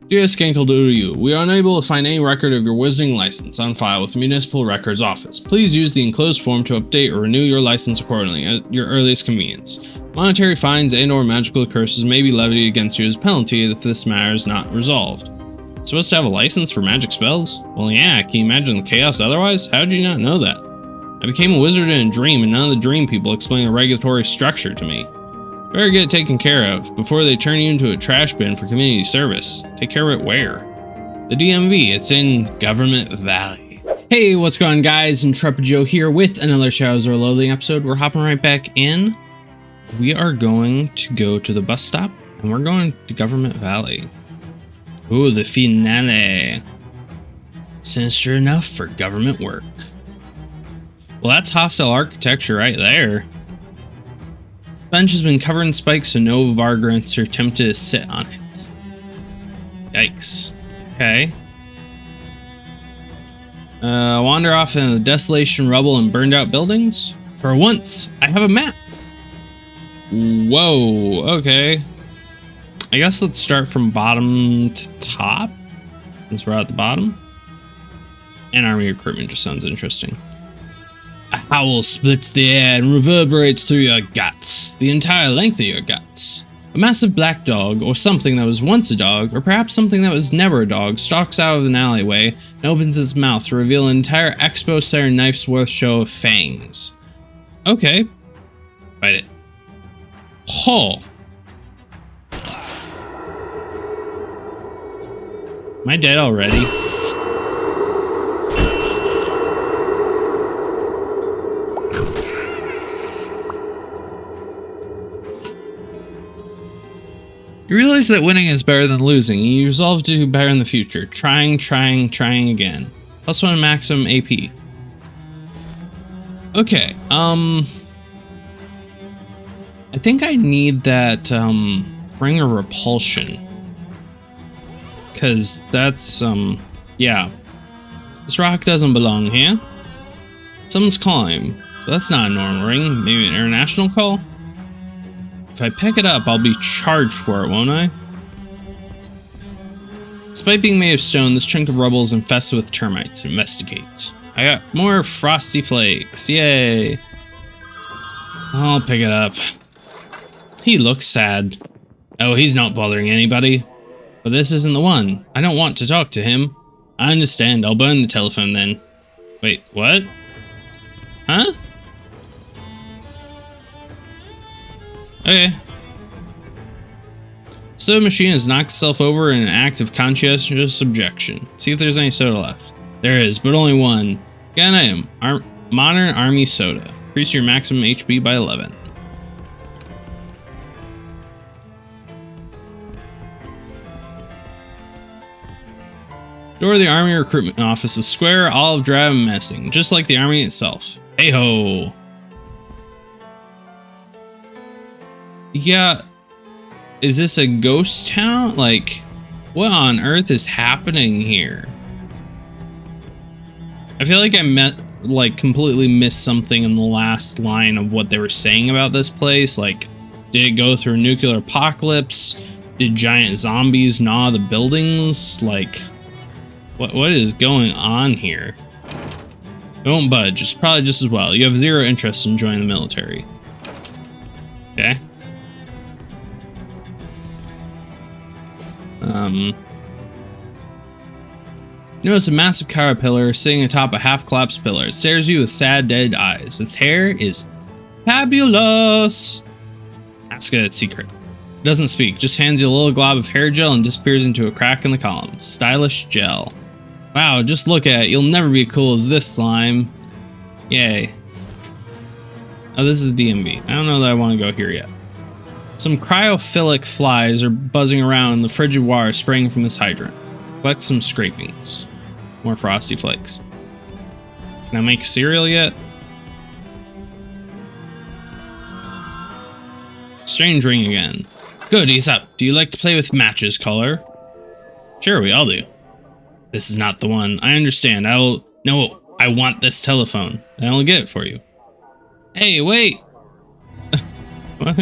Dear Skankaldoodoo, we are unable to find any record of your wizarding license on file with the Municipal Records Office. Please use the enclosed form to update or renew your license accordingly at your earliest convenience. Monetary fines and/or magical curses may be levied against you as a penalty if this matter is not resolved. Supposed to have a license for magic spells? Well, yeah, can you imagine the chaos otherwise? How did you not know that? I became a wizard in a dream, and none of the dream people explain the regulatory structure to me. Better get it taken care of before they turn you into a trash bin for community service. Take care of it where? The DMV, it's in Government Valley. Hey, what's going on, guys? IntrepidJoe here with another Over Loathing episode. We're hopping right back in. We are going to go to the bus stop, and we're going to Government Valley. Ooh, the finale. Sinister enough for government work. Well, that's hostile architecture right there. The bench has been covered in spikes so no vagrants are tempted to sit on it. Yikes. Okay. Wander off in the desolation, rubble, and burned out buildings? For once, I have a map. Whoa, okay. I guess let's start from bottom to top, since we're at the bottom. And army recruitment just sounds interesting. A howl splits the air and reverberates through your guts, the entire length of your guts. A massive black dog, or something that was once a dog, or perhaps something that was never a dog, stalks out of an alleyway and opens its mouth to reveal an entire Expo knife's worth show of fangs. Okay. Bite it. Oh. Am I dead already? You realize that winning is better than losing, and you resolve to do better in the future. Trying again. +1 maximum AP. Okay, I think I need that, ring of repulsion. Cause that's, yeah. This rock doesn't belong here. Someone's calling, but that's not a normal ring. Maybe an international call? If I pick it up, I'll be charged for it, won't I? Despite being made of stone, this chunk of rubble is infested with termites. Investigate. I got more frosty flakes. Yay. I'll pick it up. He looks sad. Oh, he's not bothering anybody. But this isn't the one. I don't want to talk to him. I understand. I'll burn the telephone then. Wait, what? Huh? Okay. Soda machine has knocked itself over in an act of conscientious objection. See if there's any soda left. There is, but only one. Get an item. Modern Army Soda. Increase your maximum HP by 11. Door of the Army Recruitment Office is square, olive drab, and menacing, just like the Army itself. Hey-ho! Yeah, is this a ghost town? Like, what on earth is happening here? I feel like I completely missed something in the last line of what they were saying about this place. Like, did it go through a nuclear apocalypse? Did giant zombies gnaw the buildings? Like, what is going on here? It won't budge. It's probably just as well. You have zero interest in joining the military. Okay. Notice a massive caterpillar sitting atop a half-collapsed pillar. It stares at you with sad, dead eyes. Its hair is fabulous. Ask it its secret. It doesn't speak, just hands you a little glob of hair gel and disappears into a crack in the column. Stylish gel. Wow, just look at it. You'll never be cool as this slime. Yay. Oh, this is the DMV. I don't know that I want to go here yet. Some cryophilic flies are buzzing around in the frigid water spraying from this hydrant. Collect some scrapings. More frosty flakes. Can I make cereal yet? Strange ring again. Good, he's up. Do you like to play with matches, caller? Sure, we all do. This is not the one. I understand. No, I want this telephone. I'll get it for you. Hey, wait! What?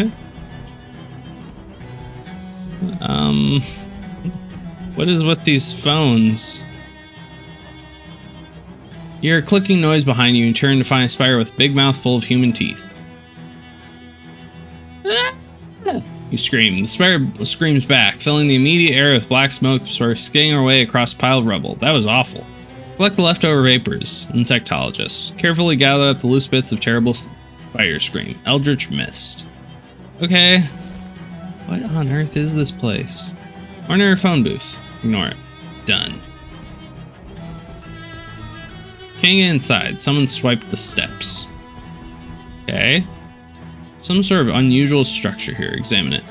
What is with these phones? You hear a clicking noise behind you and turn to find a spider with a big mouth full of human teeth. You scream. The spider screams back, filling the immediate air with black smoke before skidding her way across a pile of rubble. That was awful. Collect the leftover vapors, insectologist. Carefully gather up the loose bits of terrible spider scream. Eldritch mist. Okay. What on earth is this place? Ordinary phone booth. Ignore it. Done. Can't get inside. Someone swiped the steps. Okay. Some sort of unusual structure here. Examine it.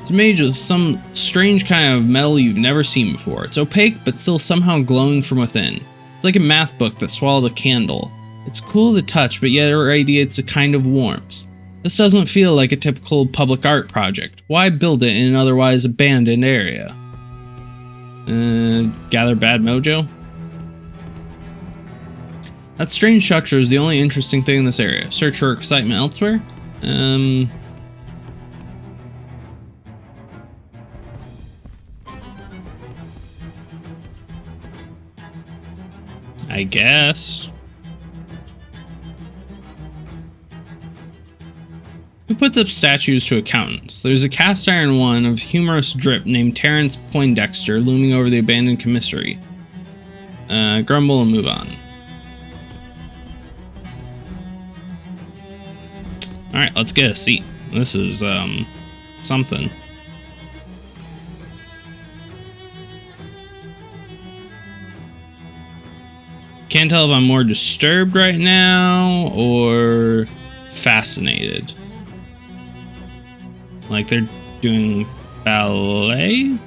It's made of some strange kind of metal you've never seen before. It's opaque, but still somehow glowing from within. It's like a math book that swallowed a candle. It's cool to touch, but yet it radiates a kind of warmth. This doesn't feel like a typical public art project. Why build it in an otherwise abandoned area? Gather bad mojo? That strange structure is the only interesting thing in this area. Search for excitement elsewhere? I guess. Who puts up statues to accountants? There's a cast iron one of humorous drip named Terrence Poindexter looming over the abandoned commissary. Grumble and move on. Alright, let's get a seat. This is, something. Can't tell if I'm more disturbed right now or fascinated. Like they're doing ballet?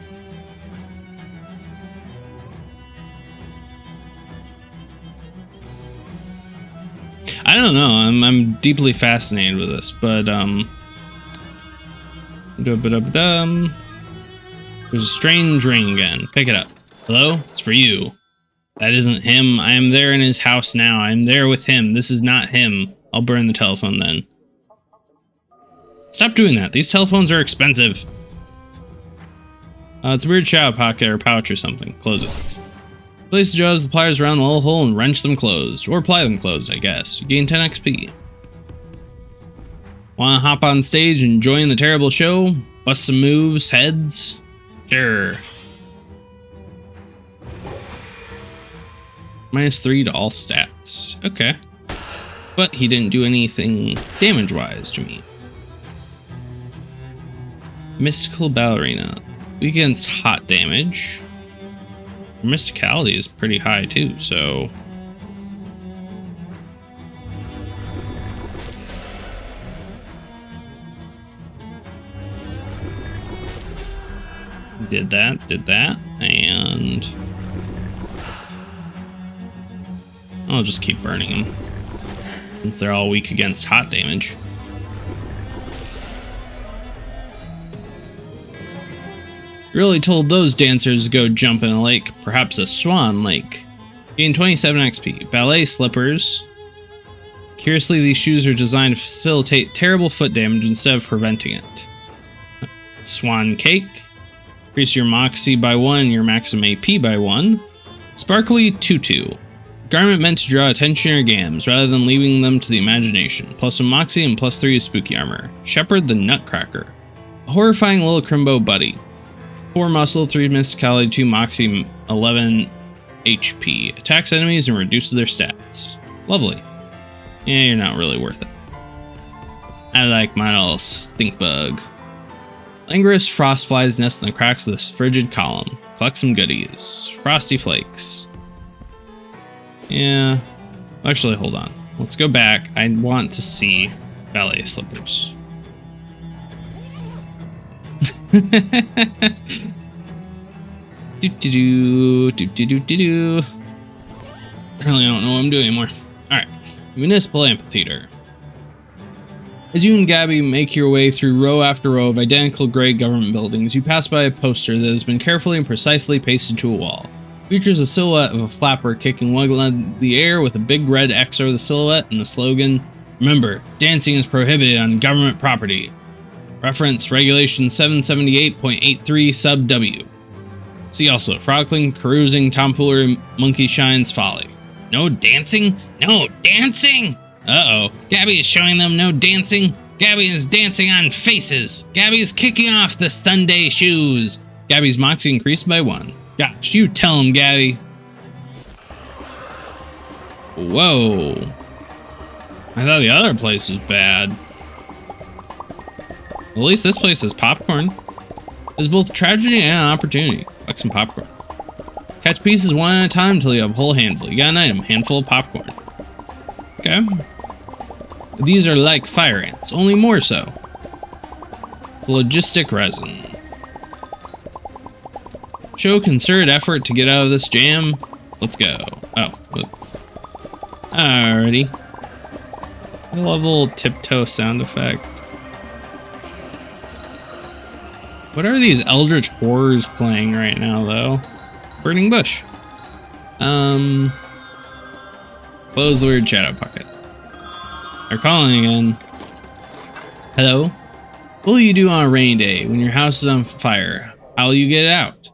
I don't know. I'm deeply fascinated with this, but there's a strange ring again. Pick it up. Hello? It's for you. That isn't him. I am there in his house now. I am there with him. This is not him. I'll burn the telephone then. Stop doing that. These telephones are expensive. It's a weird shadow pocket or pouch or something. Close it. Place the jaws of the pliers around the little hole and wrench them closed. Or ply them closed, I guess. You gain 10 XP. Wanna hop on stage and join the terrible show? Bust some moves, heads? Sure. -3 to all stats. Okay. But he didn't do anything damage-wise to me. Mystical Ballerina. Weak against hot damage. Mysticality is pretty high too, so... Did that, and... I'll just keep burning them, since they're all weak against hot damage. Really told those dancers to go jump in a lake, perhaps a swan lake. Gain 27 XP. Ballet slippers. Curiously, these shoes are designed to facilitate terrible foot damage instead of preventing it. Swan cake. Increase your moxie by 1 and your maximum AP by 1. Sparkly tutu. Garment meant to draw attention to your gams, rather than leaving them to the imagination. +1 moxie and +3 is spooky armor. Shepherd the Nutcracker. A horrifying little crimbo buddy. 4 muscle, 3 mysticality, 2 moxie, 11 HP. Attacks enemies and reduces their stats. Lovely. Yeah, you're not really worth it. I like my little stink bug. Languorous frost flies nest in the cracks of this frigid column. Collect some goodies. Frosty flakes. Yeah. Actually, hold on. Let's go back. I want to see ballet slippers. Do-do-do. I really don't know what I'm doing anymore. Alright. Municipal Amphitheater. As you and Gabby make your way through row after row of identical gray government buildings, you pass by a poster that has been carefully and precisely pasted to a wall. It features a silhouette of a flapper kicking one leg in the air with a big red X over the silhouette and the slogan, "Remember, dancing is prohibited on government property." Reference Regulation 778.83 sub W. See also, frolicking, carousing, tomfoolery, monkey shines, folly. No dancing? No dancing! Uh-oh. Gabby is showing them no dancing. Gabby is dancing on faces. Gabby is kicking off the Sunday shoes. Gabby's moxie increased by 1. Gosh, you tell him, Gabby. Whoa. I thought the other place was bad. At least this place has popcorn. It's both tragedy and an opportunity. Like some popcorn. Catch pieces one at a time until you have a whole handful. You got an item, handful of popcorn. Okay. These are like fire ants, only more so. It's logistic resin. Show concerted effort to get out of this jam. Let's go. Oh. Alrighty. I love a little tiptoe sound effect. What are these eldritch horrors playing right now, though? Burning bush. Close the weird shadow pocket. They're calling again. Hello? What will you do on a rainy day when your house is on fire? How will you get out?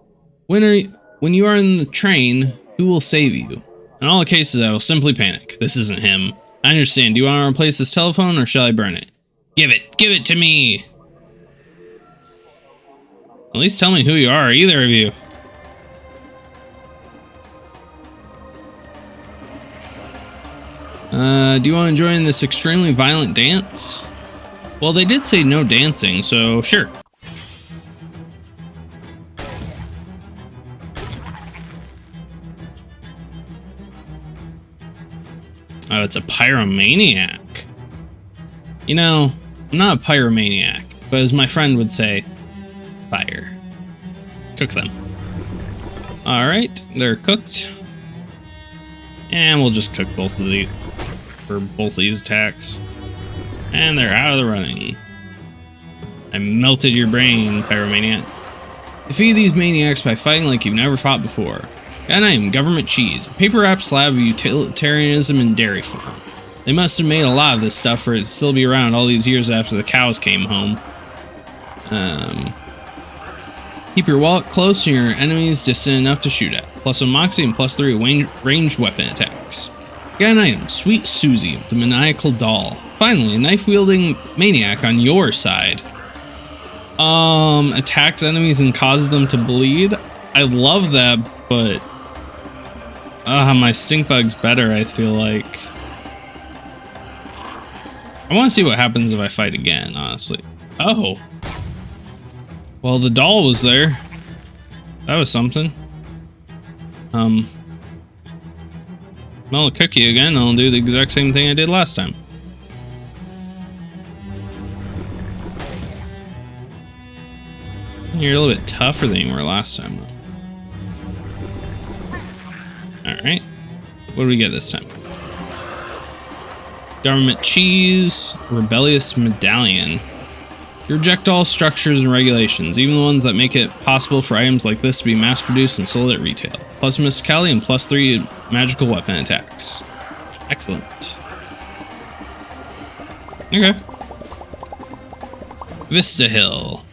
When you are in the train, who will save you? In all the cases, I will simply panic. This isn't him. I understand. Do you want to replace this telephone or shall I burn it? Give it to me. At least tell me who you are, either of you. Do you want to join this extremely violent dance? Well, they did say no dancing, so sure. Oh, it's a pyromaniac. You know, I'm not a pyromaniac, but as my friend would say, fire. Cook them. Alright, they're cooked. And we'll just cook both of these attacks. And they're out of the running. I melted your brain, pyromaniac. Defeat these maniacs by fighting like you've never fought before. Got name, government cheese. A paper-wrapped slab of utilitarianism in dairy form. They must have made a lot of this stuff for it to still be around all these years after the cows came home. Keep your wallet close to your enemies distant enough to shoot at. Plus 1 moxie and plus 3 ranged weapon attacks. Got an item, Sweet Susie, the maniacal doll. Finally, a knife-wielding maniac on your side. Attacks enemies and causes them to bleed. I love that, but my stink bug's better, I feel like. I want to see what happens if I fight again, honestly. Oh. Well, the doll was there. That was something. Well, I'll cook you again. I'll do the exact same thing I did last time. You're a little bit tougher than you were last time, though. Alright. What do we get this time? Government cheese. Rebellious medallion. You reject all structures and regulations, even the ones that make it possible for items like this to be mass-produced and sold at retail. Plus mysticality and plus 3 magical weapon attacks. Excellent. Okay. Vista Hill.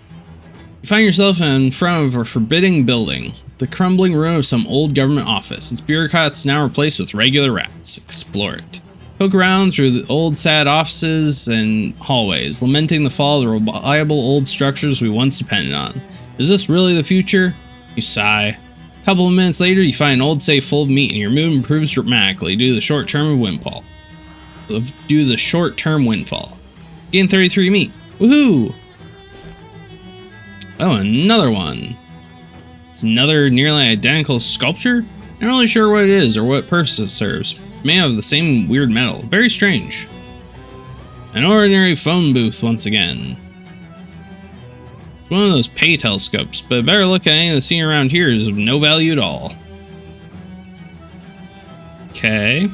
You find yourself in front of a forbidding building. The crumbling ruin of some old government office. Its bureaucrats now replaced with regular rats. Explore it. Poke around through the old sad offices and hallways, lamenting the fall of the reliable old structures we once depended on. Is this really the future? You sigh. A couple of minutes later, you find an old safe full of meat and your mood improves dramatically due to the short-term windfall. Gain 33 meat. Woohoo! Oh, another one. It's another nearly identical sculpture? Not really sure what it is or what purpose it serves. It's made out of the same weird metal. Very strange. An ordinary phone booth once again. It's one of those pay telescopes, but a better look at any of the scene around here is of no value at all. Okay.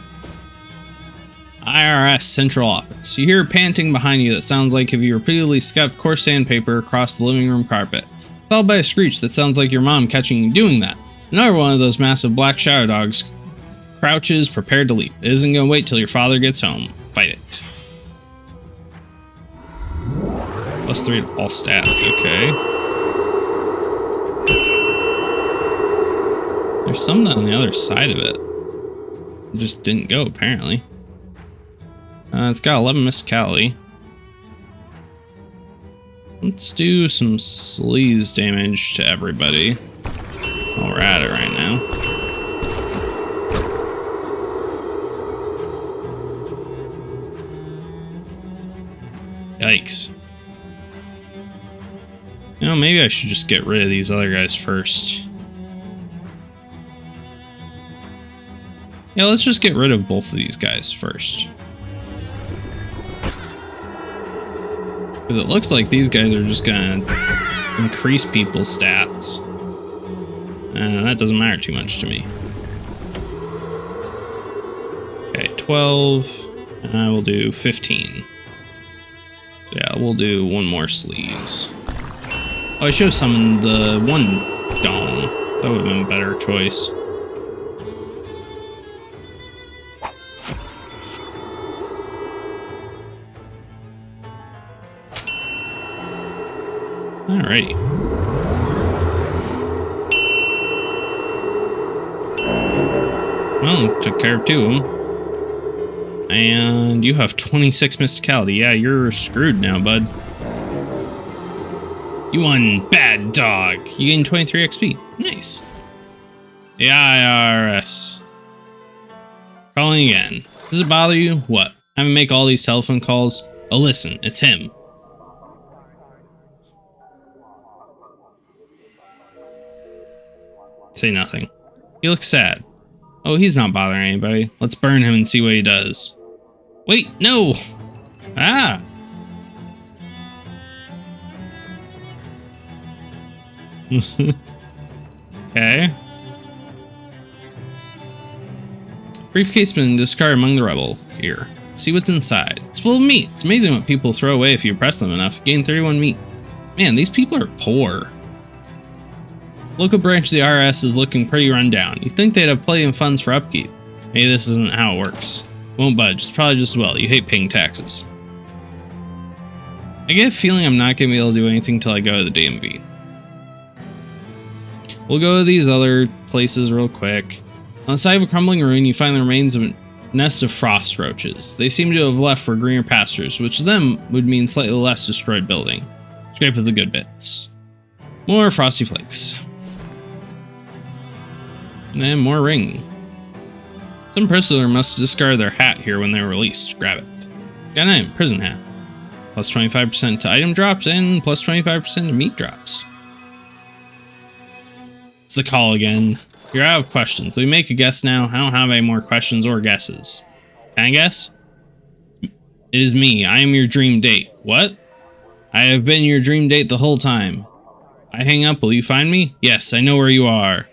IRS Central Office. You hear panting behind you that sounds like if you repeatedly scuffed coarse sandpaper across the living room carpet, followed by a screech that sounds like your mom catching you doing that. Another one of those massive black shadow dogs crouches, prepared to leap. It isn't going to wait till your father gets home. Fight it. Plus 3 to all stats. Okay. There's something on the other side of it. It just didn't go, apparently. It's got 11 mysticality. Let's do some sleaze damage to everybody while we're at it right now. Yikes. You know, maybe I should just get rid of these other guys first. Yeah, let's just get rid of both of these guys first. Because it looks like these guys are just gonna increase people's stats. And that doesn't matter too much to me. Okay, 12. And I will do 15. So yeah, we'll do one more sleaze. Oh, I should have summoned the one dome. That would have been a better choice. Alrighty. Well, took care of two of them. And you have 26 mysticality. Yeah, you're screwed now, bud. You won, bad dog. You gained 23 XP. Nice. The IRS. Calling again. Does it bother you? What? Having to make all these telephone calls? Oh, listen, it's him. Say nothing. He looks sad. Oh, he's not bothering anybody. Let's burn him and see what he does. Wait, no! Ah! Okay. Briefcase been discarded among the rebel. Here. See what's inside. It's full of meat. It's amazing what people throw away if you press them enough. Gain 31 meat. Man, these people are poor. Local branch of the IRS is looking pretty run down. You'd think they'd have plenty of funds for upkeep. Maybe this isn't how it works. Won't budge. It's probably just as well. You hate paying taxes. I get a feeling I'm not going to be able to do anything until I go to the DMV. We'll go to these other places real quick. On the side of a crumbling ruin, you find the remains of a nest of frost roaches. They seem to have left for greener pastures, which to them would mean slightly less destroyed building. Scrape of the good bits. More frosty flakes. And more ring. Some prisoner must discard their hat here when they're released. Grab it. Got a prison hat. Plus 25% to item drops and plus 25% to meat drops. It's the call again. You're out of questions. We make a guess now. I don't have any more questions or guesses. Can I guess? It is me. I am your dream date. What? I have been your dream date the whole time. I hang up. Will you find me? Yes, I know where you are.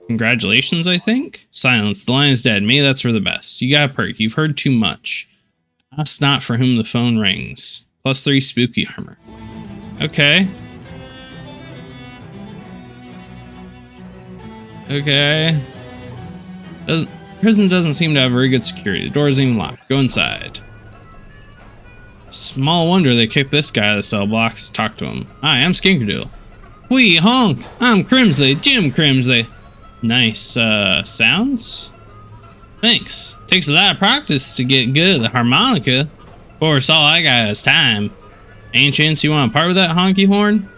Congratulations, I think? Silence. The line is dead. Maybe that's for the best. You got a perk. You've heard too much. Ask not for whom the phone rings. Plus 3 spooky armor. Okay. Okay. Prison doesn't seem to have very good security. The door isn't even locked. Go inside. Small wonder they kicked this guy out of the cell blocks. Talk to him. Hi, I'm Skinkerdoodle. Wee honk! I'm Crimsley, Jim Crimsley. Nice, sounds? Thanks. Takes a lot of practice to get good at the harmonica. Of course, all I got is time. Any chance you want to part with that honky horn?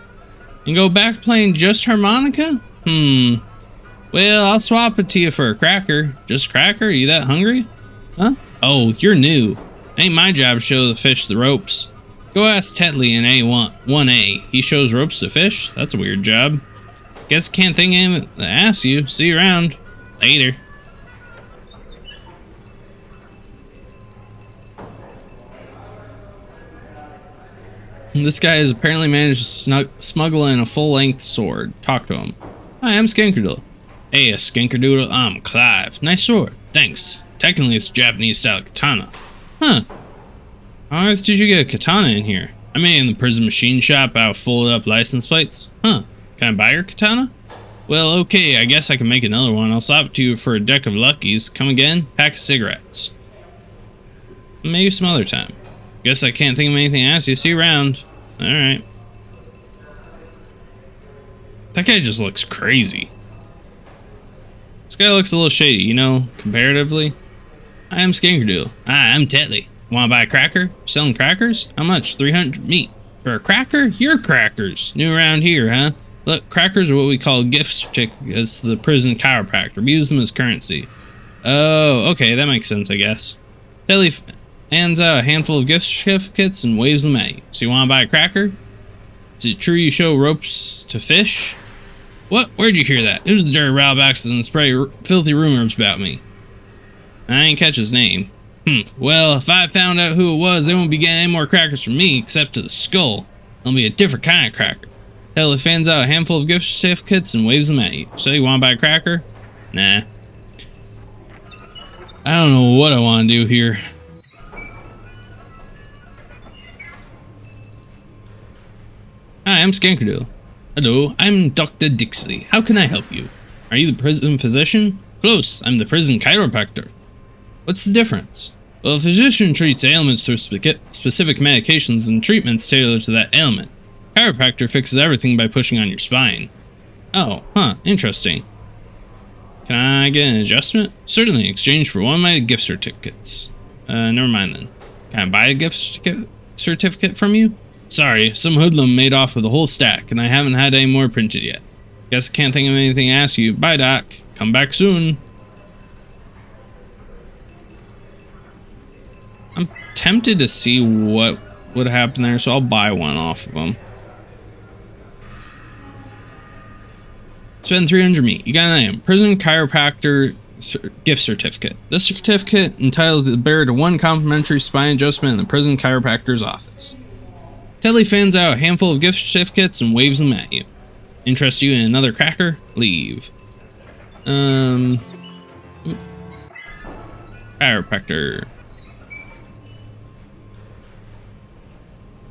And go back to playing just harmonica? Well, I'll swap it to you for a cracker. Just a cracker? Are you that hungry? Huh? Oh, you're new. It ain't my job to show the fish the ropes. Go ask Tetley in A1A. He shows ropes to fish? That's a weird job. Guess can't think of him to ask you. See you around. Later. This guy has apparently managed to smuggle in a full-length sword. Talk to him. Hi, I'm Skinkerdoodle. Hey, Skinkerdoodle, I'm Clive. Nice sword. Thanks. Technically, it's a Japanese-style katana. Huh. How on earth did you get a katana in here? I made it in the prison machine shop out of folded-up license plates. Huh. Can I buy your katana? Well, okay, I guess I can make another one. I'll swap it to you for a deck of luckies. Come again? Pack of cigarettes. Maybe some other time. Guess I can't think of anything to ask you. See you around. Alright. That guy just looks crazy. This guy looks a little shady, you know, comparatively. I am Skinkerdoodle. I'm Tetley. Wanna buy a cracker? Selling crackers? How much? 300 meat. For a cracker? Your crackers. New around here, huh? Look, crackers are what we call gift certificates to the prison chiropractor. We use them as currency. Oh, okay, that makes sense, I guess. Tetley hands out a handful of gift certificates and waves them at you. So you wanna buy a cracker? Is it true you show ropes to fish? What? Where'd you hear that? Who's the dirty rawbacks and spray filthy rumors about me? I ain't catch his name. Well, if I found out who it was, they won't be getting any more crackers from me except to the skull. It'll be a different kind of cracker. Tetley fans out a handful of gift certificates and waves them at you. So you want to buy a cracker? Nah. I don't know what I want to do here. Hi, I'm Skinkerdoodle. Hello, I'm Dr. Dixley. How can I help you? Are you the prison physician? Close, I'm the prison chiropractor. What's the difference? Well, a physician treats ailments through specific medications and treatments tailored to that ailment. Chiropractor fixes everything by pushing on your spine. Oh, interesting. Can I get an adjustment? Certainly, in exchange for one of my gift certificates. Never mind then. Can I buy a gift certificate from you? Sorry, some hoodlum made off with a whole stack, and I haven't had any more printed yet. Guess I can't think of anything to ask you. Bye, Doc. Come back soon. I'm tempted to see what would happen there, so I'll buy one off of them. Spend 300 meat. You got an item. Prison chiropractor gift certificate. This certificate entitles the bearer to one complimentary spine adjustment in the prison chiropractor's office. Tetley fans out a handful of gift certificates and waves them at you. Interest you in another cracker? Leave. Chiropractor.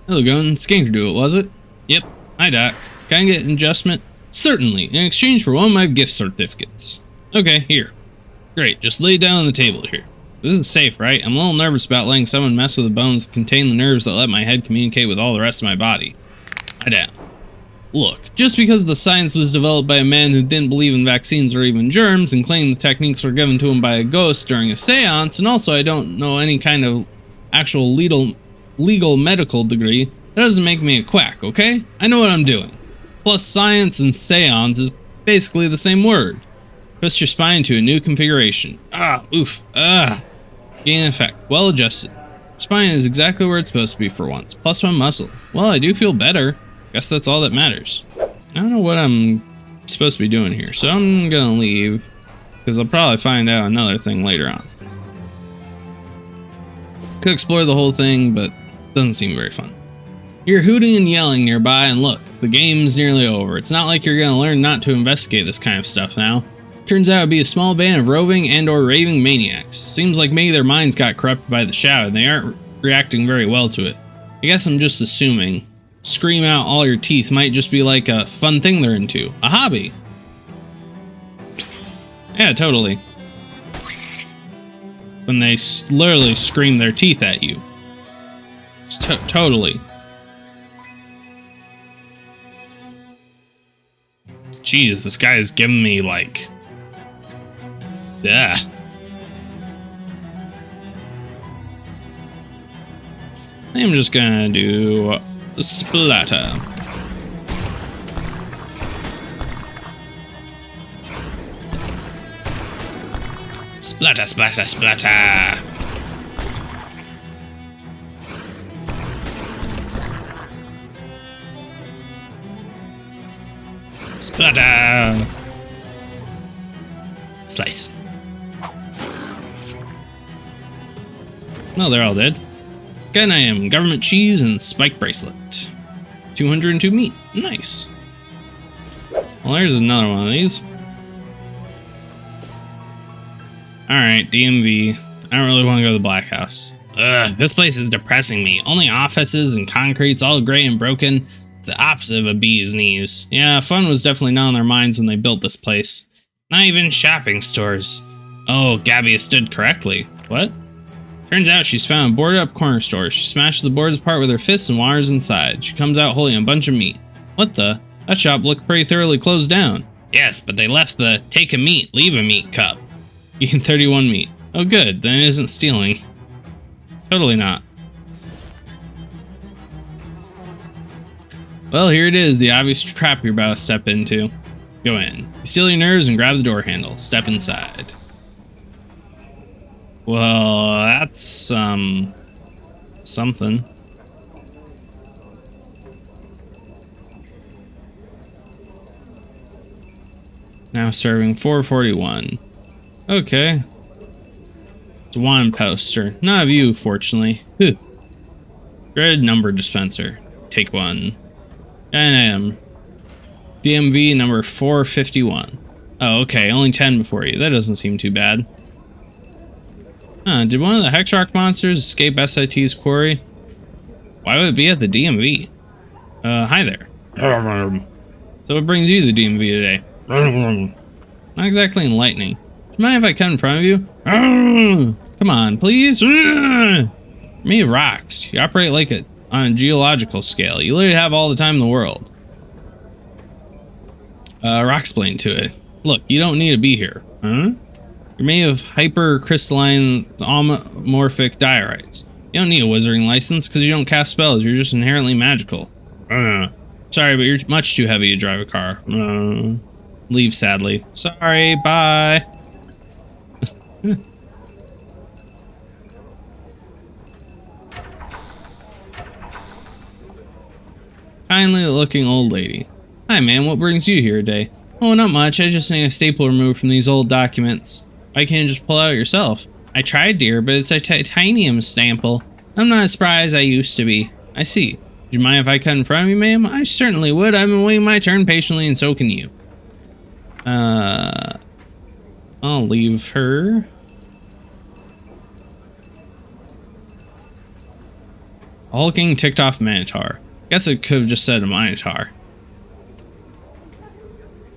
Hello, going Skinkerdoodle, was it? Yep. Hi, Doc. Can I get an adjustment? Certainly, in exchange for one of my gift certificates. Okay, here. Great, just lay it down on the table here. This is safe, right? I'm a little nervous about letting someone mess with the bones that contain the nerves that let my head communicate with all the rest of my body. Lie down. Look, just because the science was developed by a man who didn't believe in vaccines or even germs and claimed the techniques were given to him by a ghost during a seance, and also I don't know any kind of actual legal medical degree, that doesn't make me a quack, okay? I know what I'm doing. Plus, science and seance is basically the same word. Twist your spine to a new configuration. Gain effect. Well adjusted. Your spine is exactly where it's supposed to be for once. Plus one muscle. Well, I do feel better. Guess that's all that matters. I don't know what I'm supposed to be doing here, so I'm gonna leave, because I'll probably find out another thing later on. Could explore the whole thing, but doesn't seem very fun. You're hooting and yelling nearby, and look, the game's nearly over. It's not like you're gonna learn not to investigate this kind of stuff now. Turns out it'd be a small band of roving and or raving maniacs. Seems like maybe their minds got corrupted by the shout and they aren't reacting very well to it. I guess I'm just assuming. Scream out all your teeth might just be like a fun thing they're into. A hobby. Yeah, totally. When they literally scream their teeth at you. Totally. Jeez, this guy is giving me like... Yeah. I'm just gonna do a splatter. Splatter, splatter, splatter. Splatter. Slice. No, they're all dead. Got an item, government cheese and spike bracelet. 202 meat. Nice. Well, there's another one of these. Alright, DMV. I don't really want to go to the Black House. Ugh, this place is depressing me. Only offices and concrete's all gray and broken. It's the opposite of a bee's knees. Yeah, fun was definitely not on their minds when they built this place. Not even shopping stores. Oh, Gabby stood correctly. What? Turns out she's found a boarded up corner store. She smashed the boards apart with her fists and wanders inside. She comes out holding a bunch of meat. What the? That shop looked pretty thoroughly closed down. Yes, but they left the take a meat, leave a meat cup. Eating 31 meat. Oh good, then it isn't stealing. Totally not. Well, here it is, the obvious trap you're about to step into. Go in. You steal your nerves and grab the door handle. Step inside. Well, that's, something. Now serving 441. Okay. It's a wand poster. Not of you, fortunately. Whew. Dreaded number dispenser. Take one. An item. DMV number 451. Oh, okay. Only 10 before you. That doesn't seem too bad. Huh, did one of the Hexrock monsters escape SIT's quarry? Why would it be at the DMV? Hi there. So what brings you to the DMV today? Not exactly enlightening. Do you mind if I cut in front of you? Come on, please. Me rocks. You operate like on a geological scale. You literally have all the time in the world. Rock explained to it. Look, you don't need to be here. Huh? You're made of hypercrystalline amorphic diorites. You don't need a wizarding license because you don't cast spells. You're just inherently magical. Sorry, but you're much too heavy to drive a car. Leave sadly. Sorry, bye. Kindly looking old lady. Hi man, what brings you here today? Oh, not much. I just need a staple removed from these old documents. Why can't you just pull it out yourself? I tried, dear, but it's a titanium sample. I'm not as spry as I used to be. I see. Would you mind if I cut in front of you, ma'am? I certainly would. I've been waiting my turn patiently, and so can you. I'll leave her. Hulking ticked off Minotaur. Guess it could have just said a Minotaur.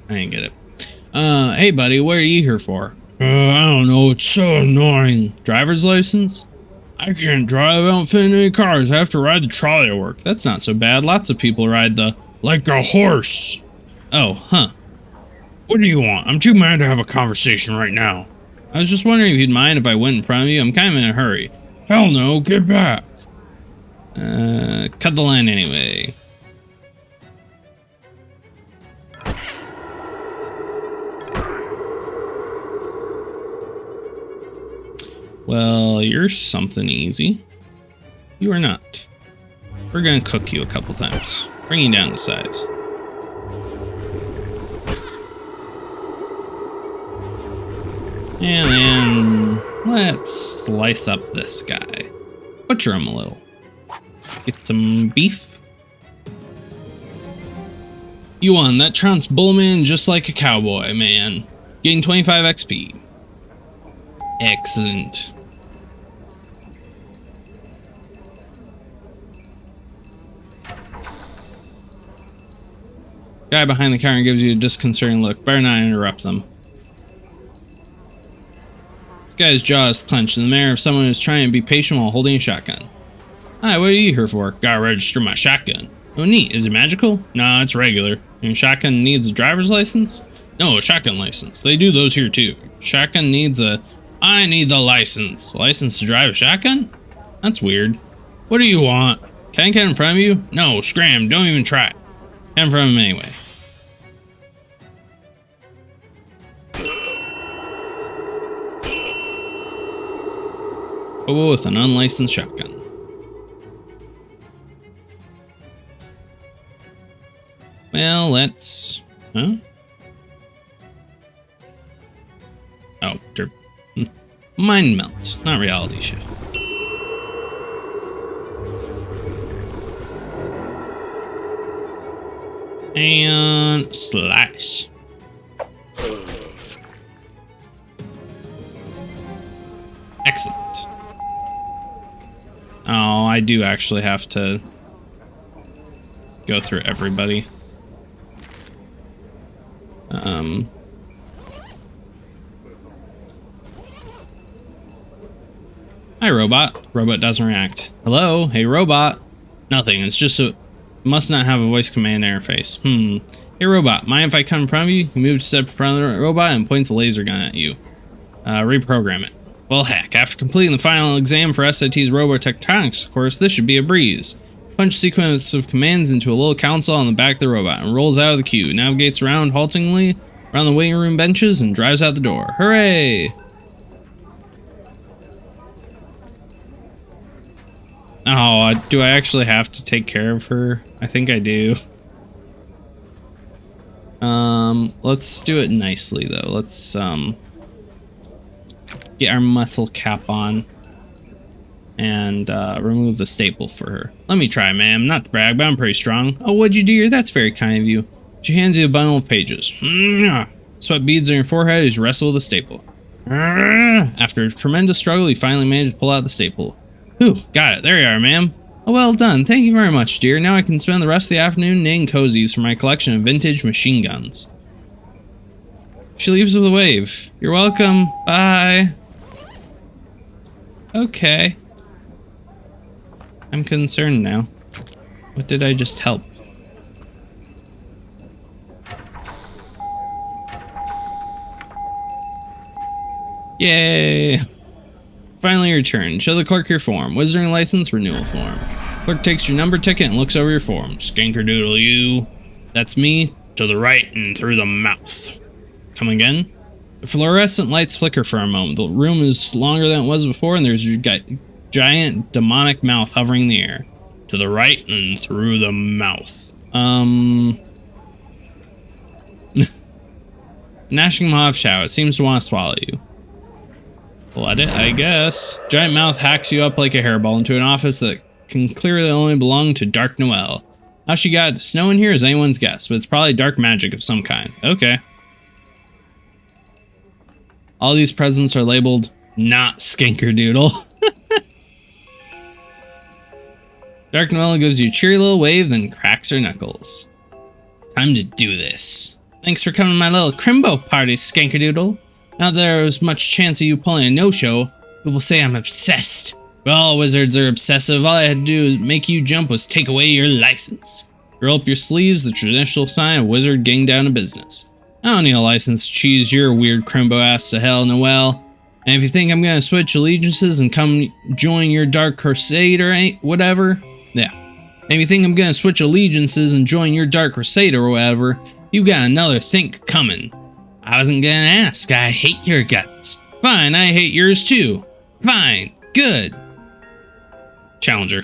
I didn't get it. Hey buddy, what are you here for? I don't know, it's so annoying. Driver's license? I can't drive, I don't fit in any cars. I have to ride the trolley to work. That's not so bad. Lots of people ride the like a horse. Oh, huh. What do you want? I'm too mad to have a conversation right now. I was just wondering if you'd mind if I went in front of you. I'm kind of in a hurry. Hell no, get back. Cut the line anyway. Well, you're something easy. You are not. We're gonna cook you a couple times. Bring you down to size. And then let's slice up this guy. Butcher him a little. Get some beef. You won. That trounced Bullman just like a cowboy, man. Getting 25 XP. Excellent. Guy behind the counter gives you a disconcerting look. Better not interrupt them. This guy's jaw is clenched in the manner of someone who's trying to be patient while holding a shotgun. Hi, what are you here for? Gotta register my shotgun. Oh neat, is it magical? Nah, it's regular. Your shotgun needs a driver's license? No, a shotgun license. They do those here too. Shotgun needs a... I need the license. License to drive a shotgun? That's weird. What do you want? Can I get in front of you? No, scram, don't even try. Get in front of him anyway. Hobo with an unlicensed shotgun. Well, let's... Huh? Oh, mind melt, not reality shift. And slice. Excellent. Oh, I do actually have to go through everybody. Hi, robot. Robot doesn't react. Hello? Hey, robot. Nothing. It's just a... Must not have a voice command interface. Hey robot, mind if I come in front of you? He moves a step in front of the robot and points a laser gun at you. Reprogram it. Well heck, after completing the final exam for SIT's Robotectronics course, this should be a breeze. Punch sequence of commands into a little console on the back of the robot and rolls out of the queue, navigates around haltingly around the waiting room benches and drives out the door. Hooray! Oh, do I actually have to take care of her? I think I do. Let's do it nicely though. Let's get our muscle cap on and remove the staple for her. Let me try, ma'am. Not to brag, but I'm pretty strong. Oh, what'd you do? That's very kind of you. She hands you a bundle of pages. Sweat beads on your forehead as you wrestle with the staple. After a tremendous struggle, you finally manage to pull out the staple. Ooh, got it. There you are, ma'am. Oh, well done. Thank you very much, dear. Now I can spend the rest of the afternoon knitting cozies for my collection of vintage machine guns. She leaves with a wave. You're welcome. Bye. Okay. I'm concerned now. What did I just help? Yay! Finally your turn. Show the clerk your form. Wizarding license renewal form. Clerk takes your number ticket and looks over your form. Skinkerdoodle you. That's me. To the right and through the mouth. Come again? The fluorescent lights flicker for a moment. The room is longer than it was before and there's a giant demonic mouth hovering in the air. To the right and through the mouth. Gnashing maw of Chow. It seems to want to swallow you. Let it, I guess. Giant mouth hacks you up like a hairball into an office that can clearly only belong to Dark Noel. How she got it to snow in here is anyone's guess, but it's probably dark magic of some kind. Okay. All these presents are labeled not Skinkerdoodle. Dark Noel gives you a cheery little wave, then cracks her knuckles. It's time to do this. Thanks for coming to my little crimbo party, Skinkerdoodle. Not that there was much chance of you pulling a no-show. People say I'm obsessed. But all wizards are obsessive. All I had to do to make you jump was take away your license. Roll up your sleeves, the traditional sign of wizard getting down to business. I don't need a license to cheese your weird crimbo ass to hell, Noel. And if you think I'm gonna switch allegiances and come join your Dark Crusade or whatever, yeah. And if you think I'm gonna switch allegiances and join your Dark Crusade or whatever, you got another think coming. I wasn't gonna ask. I hate your guts. Fine, I hate yours too. Fine. Good. Challenger.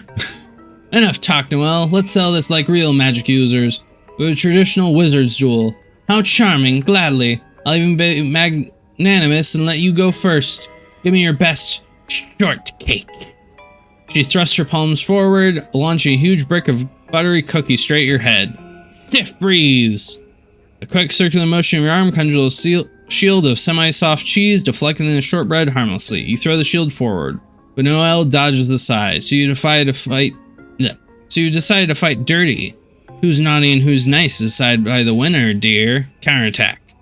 Enough talk, Noel. Let's sell this like real magic users. With a traditional wizard's duel. How charming. Gladly. I'll even be magnanimous and let you go first. Give me your best shortcake. She thrusts her palms forward, launching a huge brick of buttery cookie straight at your head. Stiff breeze. A quick circular motion of your arm conjures a shield of semi-soft cheese, deflecting the shortbread harmlessly. You throw the shield forward, but Noel dodges the side, so you decide to fight dirty. Who's naughty and who's nice is decided by the winner, dear. Counterattack.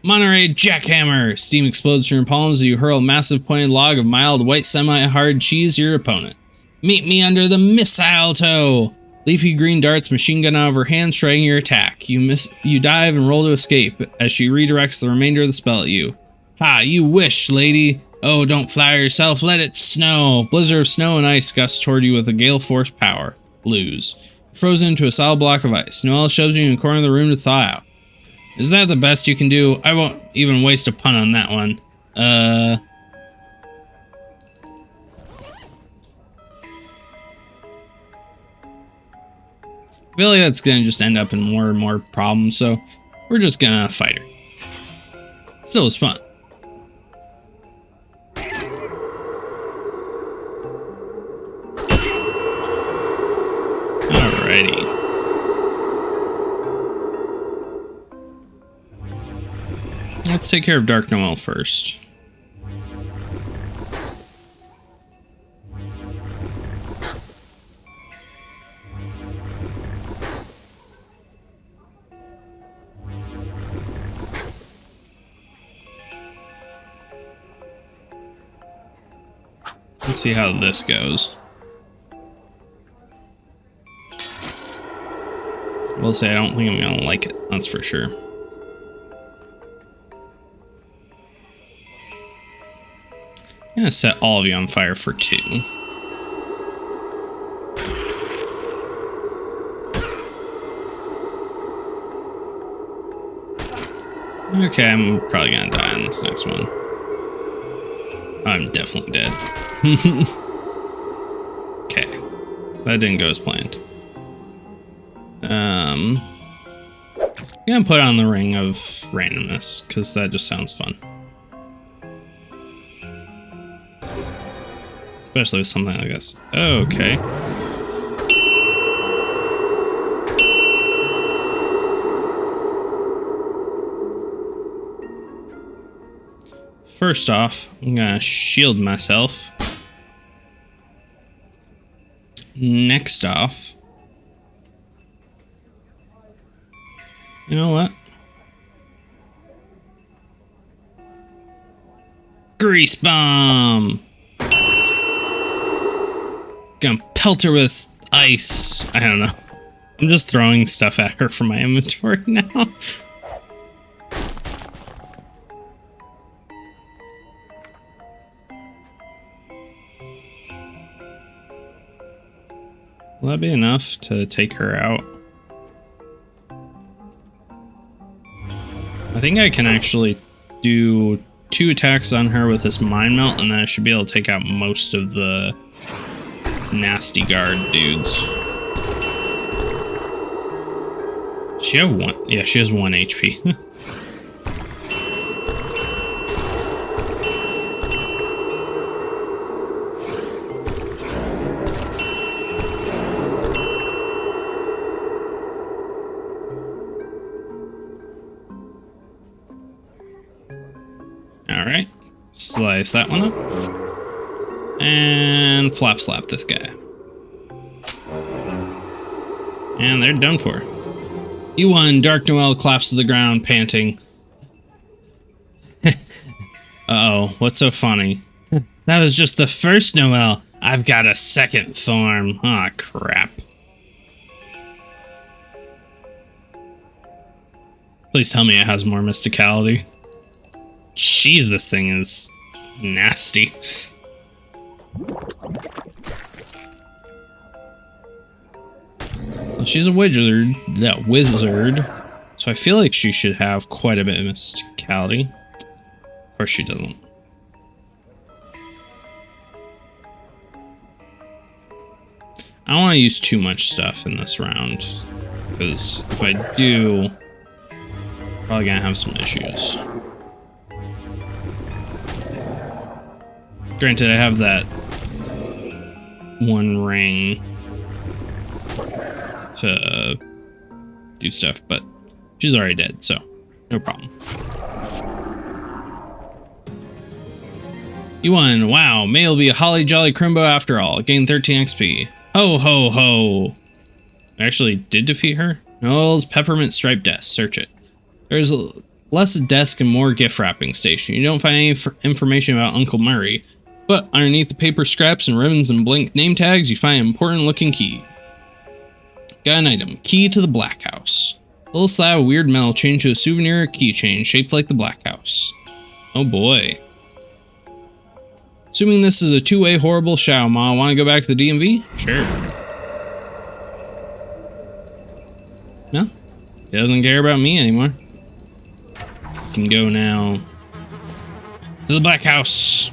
Monterey jackhammer! Steam explodes from your palms as you hurl a massive pointed log of mild white semi-hard cheese to your opponent. Meet me under the missile toe! Leafy green darts machine gun out of her hand, striking your attack. You dive and roll to escape as she redirects the remainder of the spell at you. Ha, you wish, lady. Oh, don't flatter yourself. Let it snow. Blizzard of snow and ice gusts toward you with a gale force power. Lose. Frozen into a solid block of ice. Noel shoves you in the corner of the room to thaw out. Is that the best you can do? I won't even waste a pun on that one. I feel like that's gonna just end up in more and more problems, so we're just gonna fight her. Still is fun. Alrighty. Let's take care of Dark Noel first. Let's see how this goes. Will say I don't think I'm gonna like it, that's for sure. I'm gonna set all of you on fire for 2. Okay, I'm probably gonna die on this next one. I'm definitely dead. Okay, that didn't go as planned. I'm gonna put on the ring of randomness because that just sounds fun. Especially with something like this. Okay. First off, I'm gonna shield myself. Next off, you know what? Grease bomb! Gonna pelt her with ice. I don't know. I'm just throwing stuff at her from my inventory now. Will that be enough to take her out? I think I can actually do 2 attacks on her with this mind melt, and then I should be able to take out most of the nasty guard dudes. Does she have 1? Yeah, she has 1 HP. Alright, slice that one up. And flap slap this guy. And they're done for. You won. Dark Noel collapsed to the ground, panting. Uh-oh, what's so funny? That was just the first Noel. I've got a second form. Aw, oh, crap. Please tell me it has more mysticality. Jeez, this thing is nasty. Well, she's a wizard, so I feel like she should have quite a bit of mysticality. Of course she doesn't. I don't want to use too much stuff in this round, because if I do, I'm probably gonna have some issues. Granted, I have that 1 ring to do stuff, but she's already dead, so no problem. You won. Wow, may will be a holly jolly crimbo after all. Gain 13 XP. Ho ho ho. I actually did defeat her. Noel's peppermint striped desk. Search it. There's less desk and more gift wrapping station. You don't find any information about Uncle Murray. But underneath the paper scraps and ribbons and blank name tags, you find an important looking key. Got an item. Key to the Black House. A little slab of weird metal changed to a souvenir keychain shaped like the Black House. Oh boy. Assuming this is a 2-way horrible show, Ma, want to go back to the DMV? Sure. No? He doesn't care about me anymore. Can go now to the Black House.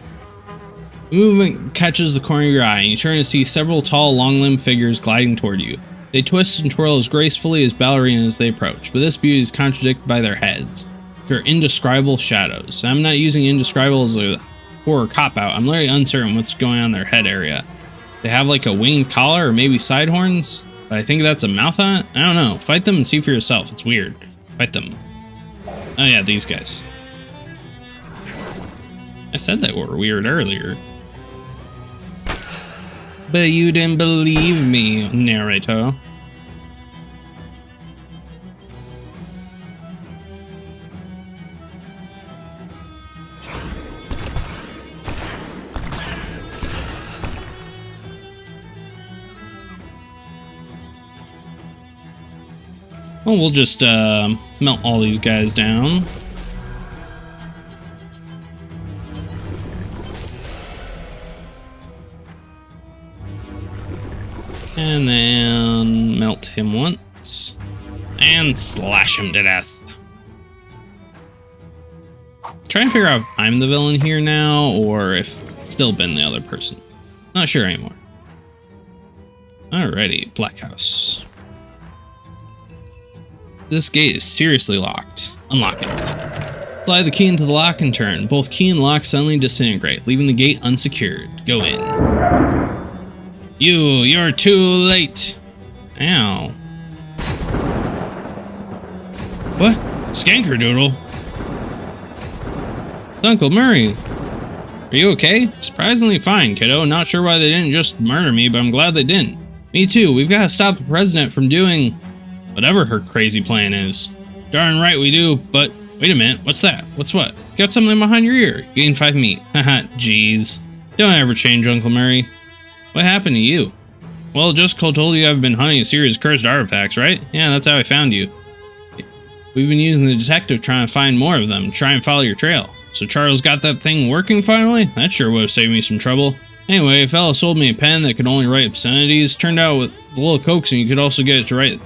Movement catches the corner of your eye, and you turn to see several tall, long-limbed figures gliding toward you. They twist and twirl as gracefully as ballerinas as they approach, but this beauty is contradicted by their heads, which are indescribable shadows. I'm not using indescribable as a horror cop-out. I'm literally uncertain what's going on in their head area. They have like a winged collar or maybe side horns, but I think that's a mouth on it. I don't know. Fight them and see for yourself. It's weird. Fight them. Oh yeah, these guys. I said they were weird earlier. But you didn't believe me, narrator. Well, we'll just melt all these guys down. And then melt him once. And slash him to death. Try and figure out if I'm the villain here now, or if it's still been the other person. Not sure anymore. Alrighty, Black House. This gate is seriously locked. Unlock it. Slide the key into the lock and turn. Both key and lock suddenly disintegrate, leaving the gate unsecured. Go in. You're too late. Ow. What? Skankerdoodle? It's Uncle Murray. Are you okay? Surprisingly fine, kiddo. Not sure why they didn't just murder me, but I'm glad they didn't. Me too. We've got to stop the president from doing whatever her crazy plan is. Darn right we do, but wait a minute. What's that? What's what? Got something behind your ear. Gain 5 meat. Haha, jeez. Don't ever change, Uncle Murray. What happened to you? Well, just told you I've been hunting a series of cursed artifacts, right? Yeah, that's how I found you. We've been using the detective trying to find more of them, try and follow your trail. So Charles got that thing working finally? That sure would have saved me some trouble. Anyway, a fella sold me a pen that could only write obscenities. Turned out with a little coaxing, you could also get it to write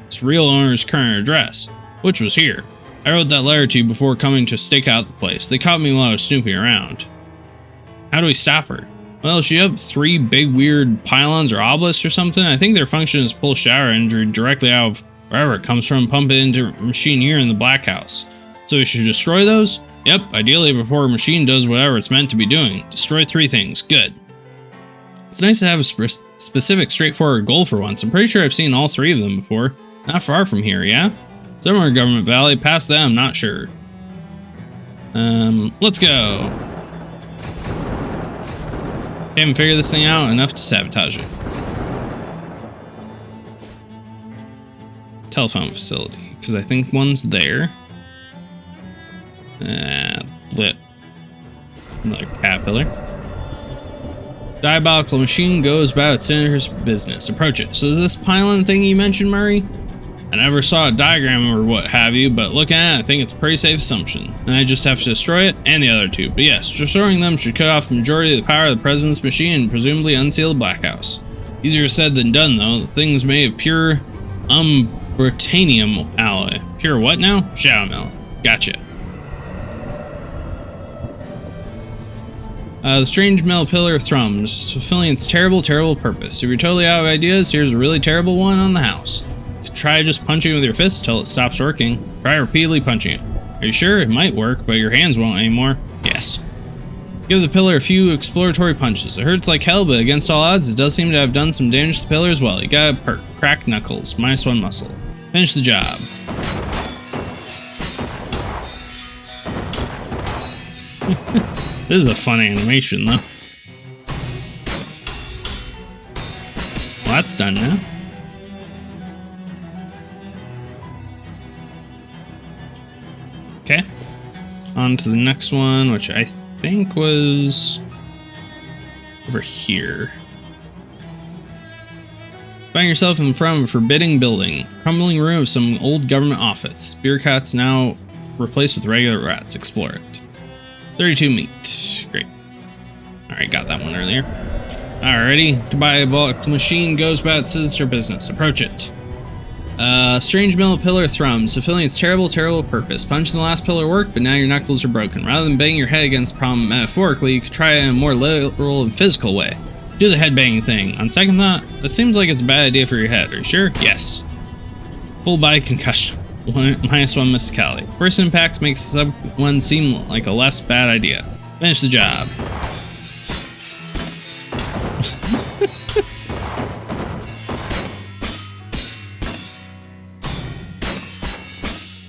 its real owner's current address, which was here. I wrote that letter to you before coming to stake out the place. They caught me while I was snooping around. How do we stop her? Well, she up 3 big weird pylons or obelisks or something. I think their function is pull shower energy directly out of wherever it comes from, pump it into a machine here in the Black House. So we should destroy those? Yep, ideally before a machine does whatever it's meant to be doing. Destroy 3 things. Good. It's nice to have a specific, straightforward goal for once. I'm pretty sure I've seen all 3 of them before. Not far from here, yeah? Somewhere in Government Valley. Past them, not sure. Let's go. Haven't figured this thing out enough to sabotage it. Telephone facility, because I think one's there. Lit. Another caterpillar. Diabolical machine goes about its sinister business. Approach it. So is this pylon thing you mentioned, Murray? I never saw a diagram or what have you, but looking at it, I think it's a pretty safe assumption. And I just have to destroy it and the other 2. But yes, destroying them should cut off the majority of the power of the president's machine and presumably unseal the Black House. Easier said than done, though. The thing's made of pure Britannium alloy. Pure what now? Shadow metal. Gotcha. The strange metal pillar of thrums, fulfilling its terrible, terrible purpose. If you're totally out of ideas, here's a really terrible one on the house. Try just punching it with your fists till it stops working. Try repeatedly punching it. Are you sure? It might work, but your hands won't anymore. Yes. Give the pillar a few exploratory punches. It hurts like hell, but against all odds, it does seem to have done some damage to the pillar as well. You gotta perk. Cracked knuckles. -1 muscle. Finish the job. This is a fun animation, though. Well, that's done now. Okay. On to the next one, which I think was over here. Find yourself in front of a forbidding building. Crumbling ruin of some old government office. Beercats now replaced with regular rats. Explore it. 32 meat. Great. Alright, got that one earlier. Alrighty. Diabolical machine goes about its sinister business. Approach it. Strange metal pillar thrums, fulfilling its terrible, terrible purpose. Punching the last pillar worked, but now your knuckles are broken. Rather than banging your head against the problem metaphorically, you could try it in a more literal and physical way. Do the headbanging thing. On second thought, that seems like it's a bad idea for your head. Are you sure? Yes. Full body concussion. -1 mysticality. First impacts makes the sub one seem like a less bad idea. Finish the job.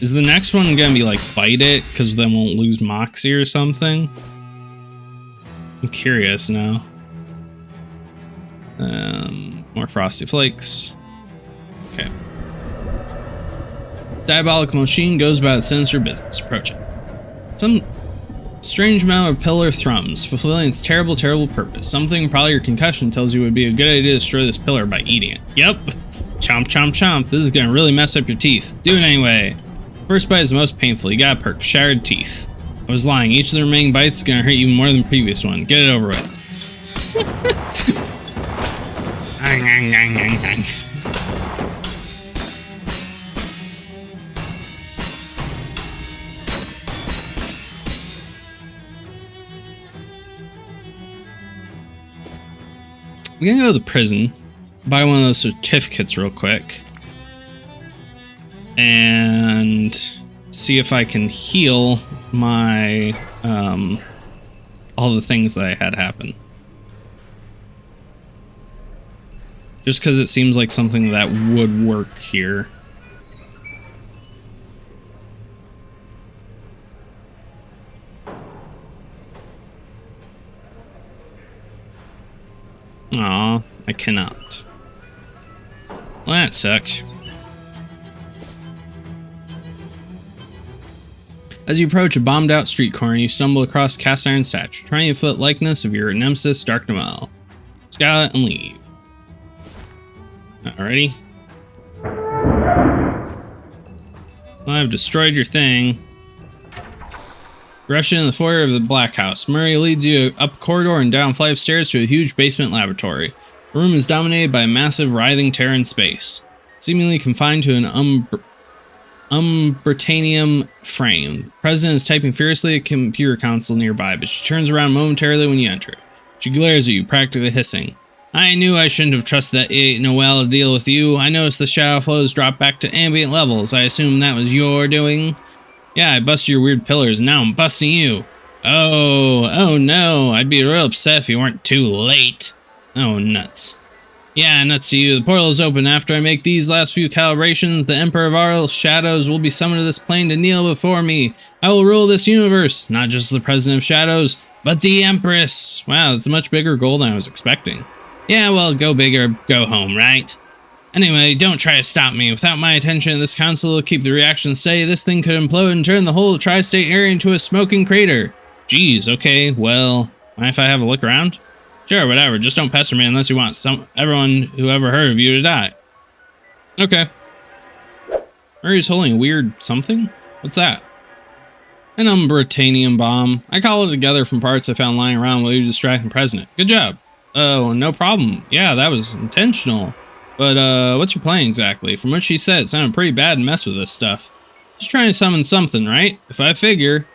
Is the next one gonna be like fight it, because then won't lose Moxie or something? I'm curious now. More Frosty Flakes. Okay. Diabolical machine goes about its sinister business. Approach it. Some strange amount of pillar thrums, fulfilling its terrible, terrible purpose. Something, probably your concussion, tells you it would be a good idea to destroy this pillar by eating it. Yep. Chomp, chomp, chomp. This is gonna really mess up your teeth. Do it anyway. First bite is the most painful. You got a perk. Shattered teeth. I was lying. Each of the remaining bites is gonna hurt even more than the previous one. Get it over with. I'm gonna go to the prison, buy one of those certificates real quick, and see if I can heal my all the things that I had happen. Just because it seems like something that would work here. Aw, I cannot. Well, that sucks. As you approach a bombed out street corner, you stumble across a cast iron statue, 20-foot likeness of your nemesis, Dark Noel. Scout it and leave. Alrighty. Well, I've destroyed your thing. Rush into the foyer of the Black House. Murray leads you up a corridor and down a flight of stairs to a huge basement laboratory. The room is dominated by a massive writhing tear in space, seemingly confined to an Unbritanium frame. The president is typing furiously at a computer console nearby, but she turns around momentarily when you enter. She glares at you, practically hissing. I knew I shouldn't have trusted that idiot Noel to deal with you. I noticed the shadow flows dropped back to ambient levels. I assume that was your doing. Yeah, I busted your weird pillars, and now I'm busting you. Oh no, I'd be real upset if you weren't too late. Oh, nuts. Yeah, nuts to you. The portal is open. After I make these last few calibrations, the Emperor of our Shadows will be summoned to this plane to kneel before me. I will rule this universe, not just the President of Shadows, but the Empress. Wow, that's a much bigger goal than I was expecting. Yeah, well, go big or go home, right? Anyway, don't try to stop me. Without my attention, this council will keep the reaction steady. This thing could implode and turn the whole tri-state area into a smoking crater. Jeez, okay, well, mind if I have a look around? Sure, whatever, just don't pester me unless you want everyone who ever heard of you to die. Okay. Murray's holding a weird something? What's that? An Unbritanium bomb. I cobbled it together from parts I found lying around while you were distracting the president. Good job. Oh, no problem. Yeah, that was intentional. But, what's your plan exactly? From what she said, it sounded pretty bad to mess with this stuff. Just trying to summon something, right? If I figure,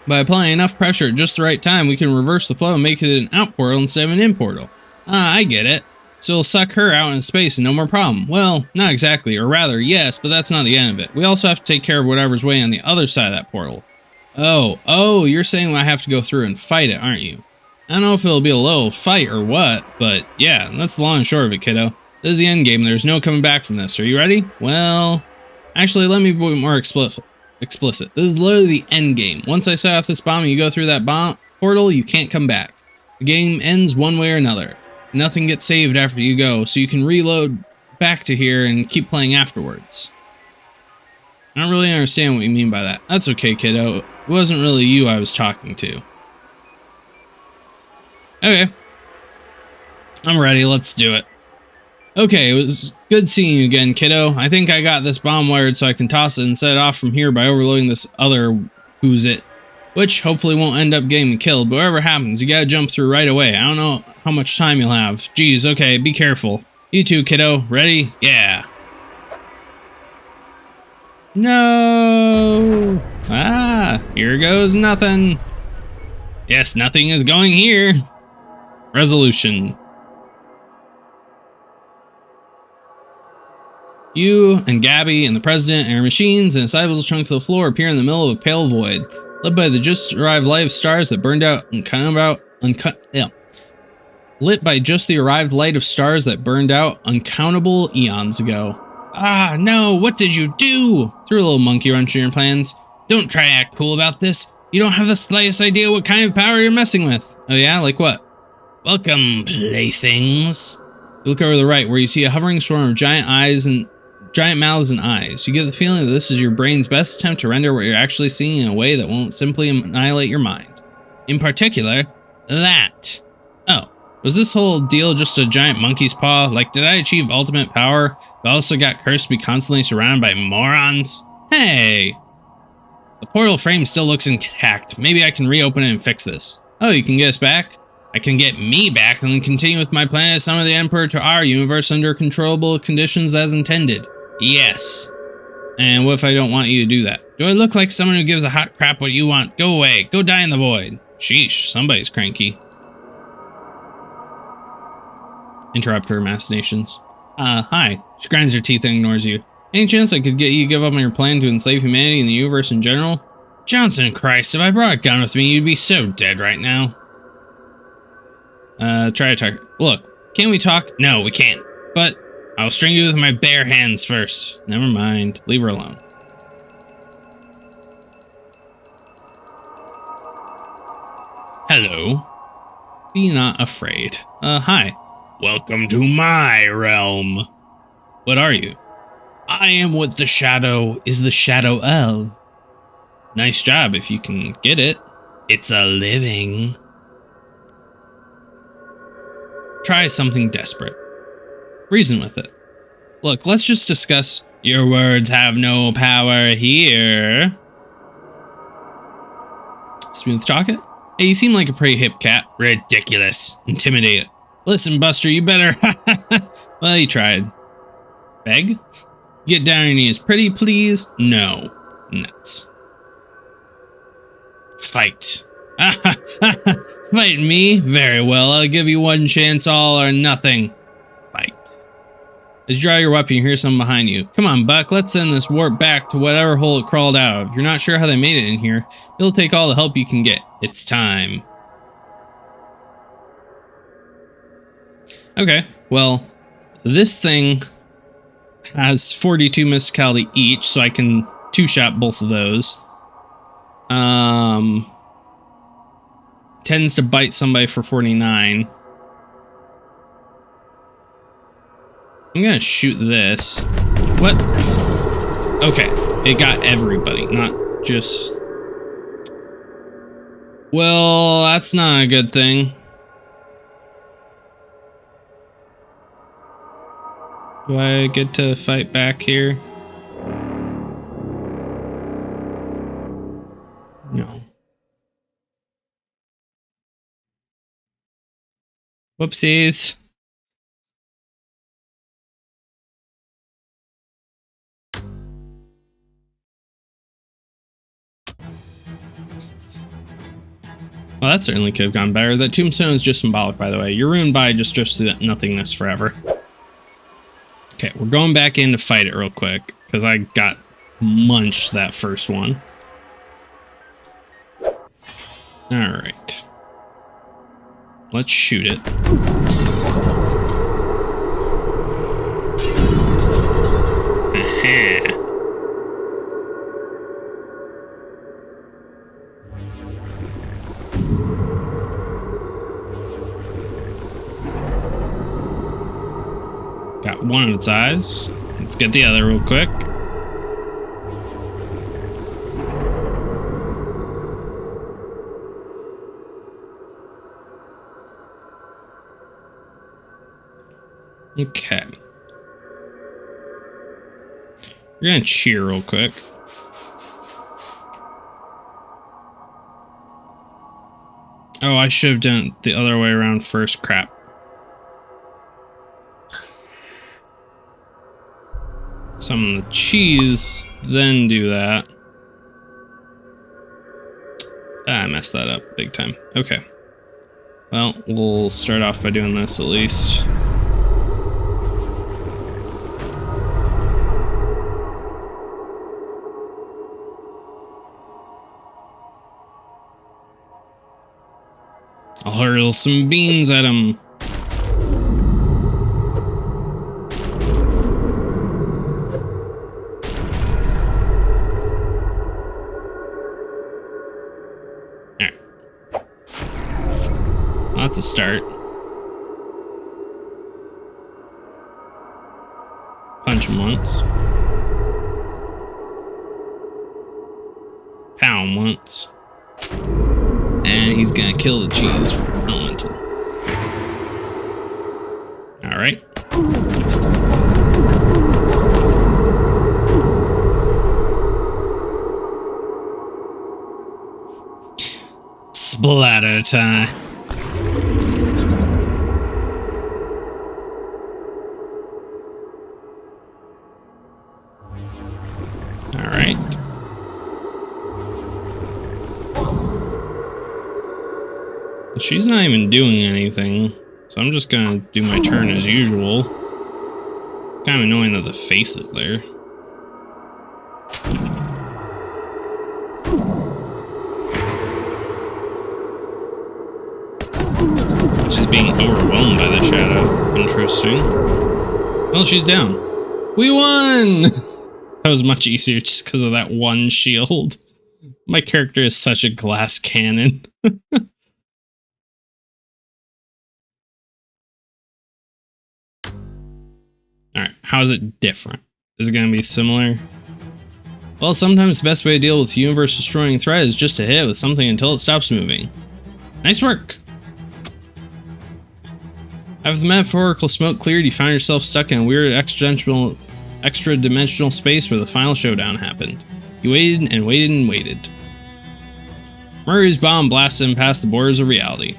by applying enough pressure at just the right time, we can reverse the flow and make it an out portal instead of an in portal. Ah, I get it. So it'll suck her out into space and no more problem. Well, not exactly, or rather, yes, but that's not the end of it. We also have to take care of whatever's waiting on the other side of that portal. Oh, you're saying I have to go through and fight it, aren't you? I don't know if it'll be a little fight or what, but yeah, that's the long and short of it, kiddo. This is the end game. There's no coming back from this. Are you ready? Well, actually, let me be more explicit. This is literally the end game. Once I set off this bomb and you go through that bomb portal, you can't come back. The game ends one way or another. Nothing gets saved after you go, so you can reload back to here and keep playing afterwards. I don't really understand what you mean by that. That's okay, kiddo. It wasn't really you I was talking to. Okay. I'm ready. Let's do it. Okay, it was good seeing you again, kiddo. I think I got this bomb wired so I can toss it and set it off from here by overloading this other who's it, which hopefully won't end up getting me killed, but whatever happens, you gotta jump through right away. I don't know how much time you'll have. Jeez, okay, be careful. You too, kiddo. Ready? Yeah. No! Ah, here goes nothing. Yes, nothing is going here. Resolution. You and Gabby and the president and her machines and a sizable chunk of the floor appear in the middle of a pale void, lit by the just arrived light of stars that burned out lit by just the arrived light of stars that burned out uncountable eons ago. Ah, no, what did you do? Threw a little monkey wrench in your plans. Don't try to act cool about this. You don't have the slightest idea what kind of power you're messing with. Oh yeah, like what? Welcome, playthings. You look over to the right where you see a hovering swarm of giant mouths and eyes. You get the feeling that this is your brain's best attempt to render what you're actually seeing in a way that won't simply annihilate your mind. In particular, that. Oh, Was this whole deal just a giant monkey's paw? Like, did I achieve ultimate power, but also got cursed to be constantly surrounded by morons? Hey! The portal frame still looks intact. Maybe I can reopen it and fix this. Oh, you can get us back? I can get me back and then continue with my plan to summon the Emperor to our universe under controllable conditions as intended. Yes. And what if I don't want you to do that? Do I look like someone who gives a hot crap what you want? Go away. Go die in the void. Sheesh, somebody's cranky. Interrupt her machinations. Hi. She grinds her teeth and ignores you. Any chance I could get you to give up on your plan to enslave humanity and the universe in general? Johnson Christ, if I brought a gun with me, you'd be so dead right now. Try to talk. Look, can't we talk? No, we can't. But I'll string you with my bare hands first. Never mind. Leave her alone. Hello. Be not afraid. Hi. Welcome to my realm. What are you? I am what the shadow is the shadow of. Nice job if you can get it. It's a living. Try something desperate. Reason with it. Look, let's just discuss. Your words have no power here. Smooth talking? Hey, you seem like a pretty hip cat. Ridiculous. Intimidated. Listen, Buster, you better. Well, you tried. Beg? Get down on your knees. Pretty please? No. Nuts. Fight. Fight me? Very well. I'll give you one chance, all or nothing. Fight. As you draw your weapon, you hear someone behind you. Come on, Buck. Let's send this warp back to whatever hole it crawled out of. You're not sure how they made it in here. It'll take all the help you can get. It's time. Okay. Well, this thing has 42 mysticality each, so I can two-shot both of those. Tends to bite somebody for 49. I'm gonna shoot this. What? Okay, it got everybody, not just... Well, that's not a good thing. Do I get to fight back here? No. Whoopsies. Well, that certainly could have gone better. That tombstone is just symbolic, by the way. You're ruined by just nothingness forever. Okay, we're going back in to fight it real quick, because I got munched that first one. Alright. Let's shoot it. Aha. Got one of its eyes. Let's get the other real quick. Okay. We're gonna cheer real quick. Oh, I should have done it the other way around first. Crap. Summon the cheese, then do that. Ah, I messed that up big time. Okay. Well, we'll start off by doing this at least. I'll hurl some beans at him. Alright. Well, that's a start. Punch him once. Pound once. And he's gonna kill the cheese elemental. Alright. Splatter time. Alright. She's not even doing anything, so I'm just gonna do my turn as usual. It's kind of annoying that the face is there. She's being overwhelmed by the shadow. Interesting. Well, she's down. We won! That was much easier just because of that one shield. My character is such a glass cannon. Alright, how is it different? Is it going to be similar? Well, sometimes the best way to deal with universe-destroying threat is just to hit it with something until it stops moving. Nice work! After the metaphorical smoke cleared, you found yourself stuck in a weird extra-dimensional space where the final showdown happened. You waited and waited and waited. Murray's bomb blasted him past the borders of reality.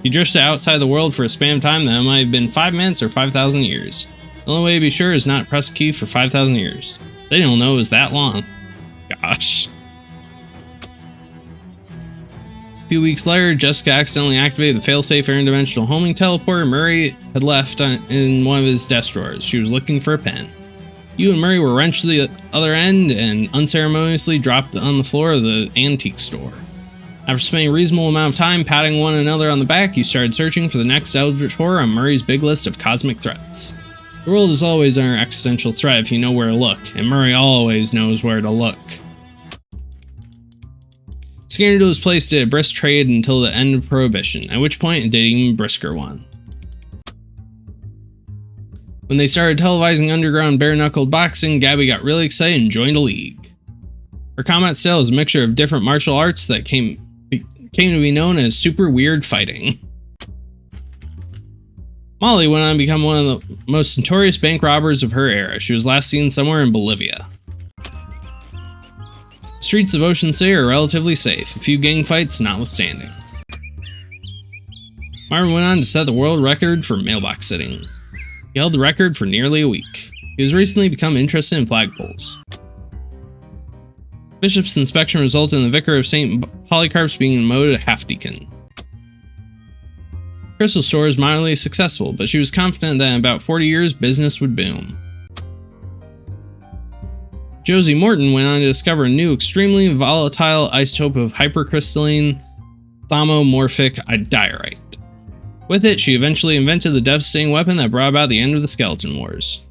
He drifted outside the world for a span of time that might have been 5 minutes or 5,000 years. The only way to be sure is not to press a key for 5,000 years. They don't know it was that long. Gosh. A few weeks later, Jessica accidentally activated the failsafe interdimensional homing teleporter Murray had left in one of his desk drawers. She was looking for a pen. You and Murray were wrenched to the other end and unceremoniously dropped on the floor of the antique store. After spending a reasonable amount of time patting one another on the back, you started searching for the next eldritch horror on Murray's big list of cosmic threats. The world is always under existential threat if you know where to look, and Murray always knows where to look. Skinner to his place did a brisk trade until the end of Prohibition, at which point it did an even brisker one. When they started televising underground bare-knuckled boxing, Gabby got really excited and joined a league. Her combat style is a mixture of different martial arts that came to be known as super weird fighting. Molly went on to become one of the most notorious bank robbers of her era. She was last seen somewhere in Bolivia. The streets of Ocean City are relatively safe, a few gang fights notwithstanding. Marvin went on to set the world record for mailbox sitting. He held the record for nearly a week. He has recently become interested in flagpoles. Bishop's inspection resulted in the vicar of St. Polycarp's being demoted to half-deacon. Crystal store is mildly successful, but she was confident that in about 40 years, business would boom. Josie Morton went on to discover a new, extremely volatile isotope of hypercrystalline thaumatomorphic diorite. With it, she eventually invented the devastating weapon that brought about the end of the Skeleton Wars.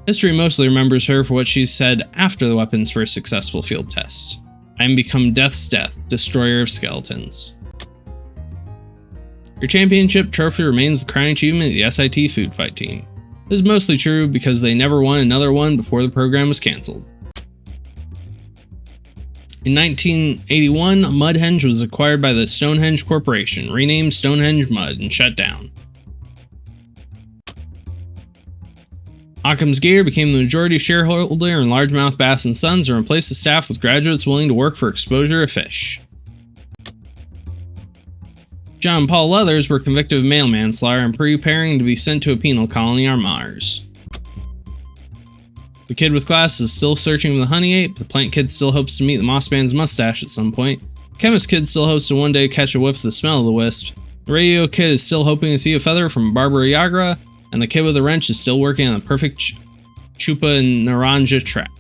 History mostly remembers her for what she said after the weapon's first successful field test. "I am become Death's Death, destroyer of skeletons." Your championship trophy remains the crowning achievement of the SIT food fight team. This is mostly true because they never won another one before the program was cancelled. In 1981, Mudhenge was acquired by the Stonehenge Corporation, renamed Stonehenge Mud, and shut down. Occam's Gator became the majority shareholder in Largemouth Bass & Sons and replaced the staff with graduates willing to work for exposure of fish. John and Paul Leathers were convicted of mail manslaughter and preparing to be sent to a penal colony on Mars. The kid with glasses is still searching for the honey ape, the plant kid still hopes to meet the moss man's mustache at some point, the chemist kid still hopes to one day catch a whiff of the smell of the wisp, the radio kid is still hoping to see a feather from Barbara Yagra, and the kid with the wrench is still working on the perfect chupa naranja trap.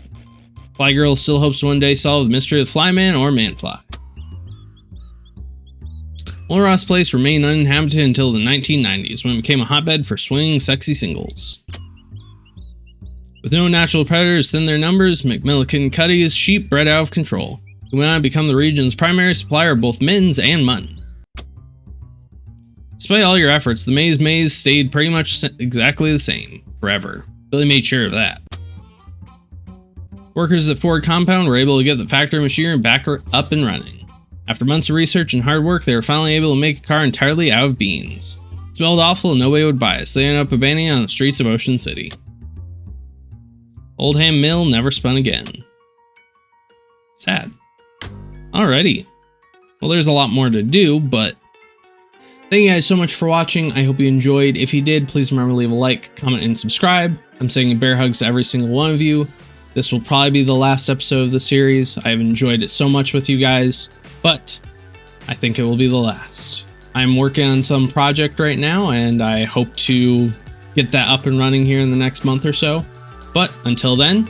Fly Girl still hopes to one day solve the mystery of Flyman or Manfly. Mulross Place remained uninhabited until the 1990s, when it became a hotbed for swinging sexy singles. With no natural predators thin their numbers, McMillican-Cuddy's sheep bred out of control. He went on to become the region's primary supplier of both mittens and mutton. Despite all your efforts, the maze stayed pretty much exactly the same, forever. Billy made sure of that. Workers at Ford Compound were able to get the factory machinery back up and running. After months of research and hard work, they were finally able to make a car entirely out of beans. It smelled awful and nobody would buy it, so they ended up abandoning it on the streets of Ocean City. Oldham Mill never spun again. Sad. Alrighty. Well, there's a lot more to do, but thank you guys so much for watching. I hope you enjoyed. If you did, please remember to leave a like, comment, and subscribe. I'm sending bear hugs to every single one of you. This will probably be the last episode of the series. I've enjoyed it so much with you guys, but I think it will be the last. I'm working on some project right now, and I hope to get that up and running here in the next month or so. But until then,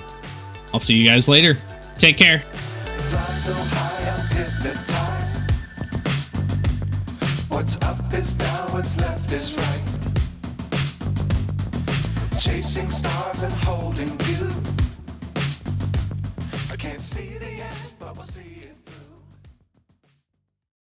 I'll see you guys later. Take care. Fly so high, I'm hypnotized. What's up is down, what's left is right. Chasing stars and holding you. I can't see the end, but we'll see.